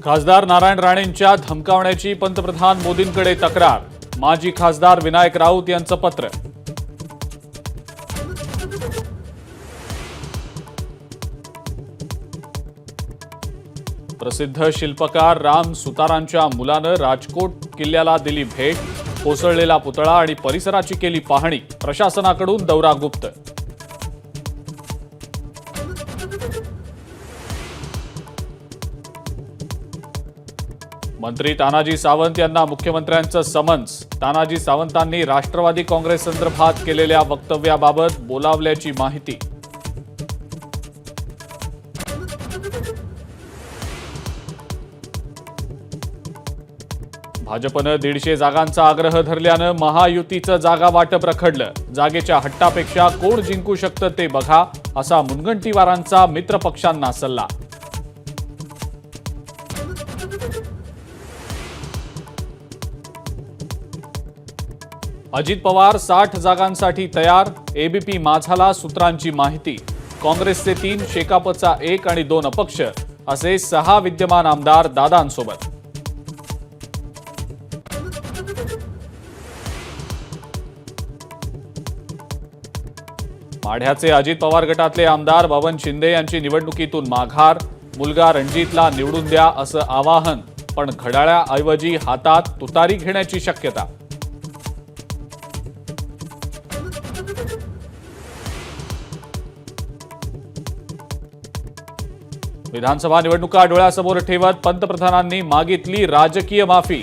खासदार नारायण राणेंच्या धमकावण्याची पंतप्रधान मोदींकडे तक्रार। माजी खासदार विनायक राऊत यांचं पत्र। प्रसिद्ध शिल्पकार राम सुतारांच्या मुलानं राजकोट किल्ल्याला दिली भेट। कोसळलेला पुतळा आणि परिसराची केली पाहणी। प्रशासनाकडून दौरा गुप्त। मंत्री तानाजी सावंत यांना मुख्यमंत्र्यांचं समन्स। तानाजी सावंतांनी राष्ट्रवादी काँग्रेस संदर्भात केलेल्या वक्तव्याबाबत बोलावल्याची माहिती। भाजपनं 150 जागांचा आग्रह धरल्यानं महायुतीचं जागा वाटप रखडलं। जागेच्या हट्टापेक्षा कोण जिंकू शकतं ते बघा, असा मुनगंटीवारांचा मित्रपक्षांना सल्ला। अजित पवार 60 जागांसाठी तयार। एबीपी माझाला सूत्रांची माहिती। काँग्रेसचे 3, शेकापचा 1 आणि 2 अपक्ष असे 6 विद्यमान आमदार दादांसोबत। माढ्याचे अजित पवार गटातले आमदार बबन शिंदे यांची निवडणुकीतून माघार। मुलगा रणजितला निवडून द्या असं आवाहन, पण घड्याळाऐवजी हातात तुतारी घेण्याची शक्यता। विधानसभा निवडणुका डोळ्यासमोर ठेवत पंतप्रधानांनी मागितली राजकीय माफी।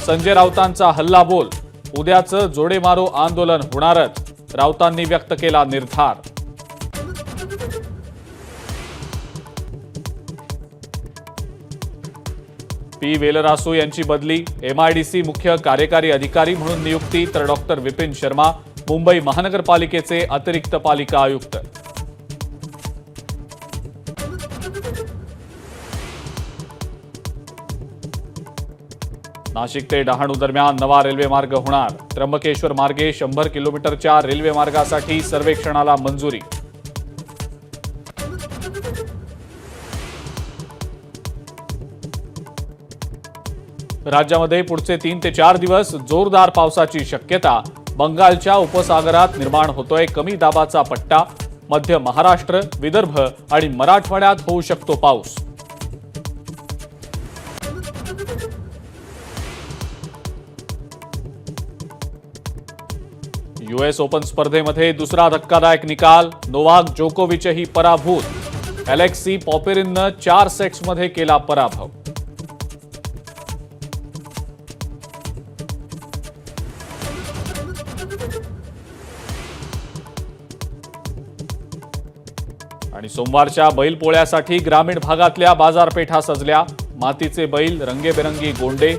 संजय राऊतांचा हल्लाबोल। उद्याचं जोडेमारो आंदोलन होणारच, राऊतांनी व्यक्त केला निर्धार। पी वेलरासू यांची बदली। एमआयडीसी मुख्य कार्यकारी अधिकारी म्हणून नियुक्ती, तर डॉक्टर विपिन शर्मा मुंबई महानगरपालिकेचे अतिरिक्त पालिका आयुक्त। नाशिक ते डहाणू दरम्यान नवा रेल्वे मार्ग होणार। त्र्यंबकेश्वर मार्गे 100 किलोमीटरच्या रेल्वे मार्गासाठी सर्वेक्षणाला मंजुरी। राज्यामध्ये पुढचे 3 ते 4 दिवस जोरदार पावसाची शक्यता। बंगालच्या उपसागरात निर्माण होतोय कमी दाबाचा पट्टा। मध्य महाराष्ट्र, विदर्भ आणि मराठवाड्यात होऊ शकतो पाऊस। यूएस ओपन स्पर्धेमध्ये दुसरा धक्कादायक निकाल। नोवाक जोकोविचही पराभूत। अलेक्सी पॉपेरिननं 4 सेट्समध्ये केला पराभव। आणि सोमवारच्या बैलपोळ्यासाठी ग्रामीण भागातल्या बाजारपेठा सजल्या। मातीचे बैल, रंगेबेरंगी गोंडे,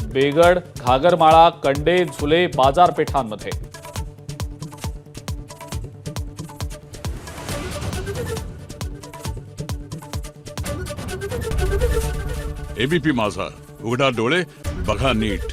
बेगड, घागरमाळा, कंडे, झुले बाजारपेठांमध्ये। एबीपी माझा, उघडा डोळे बघा नीट।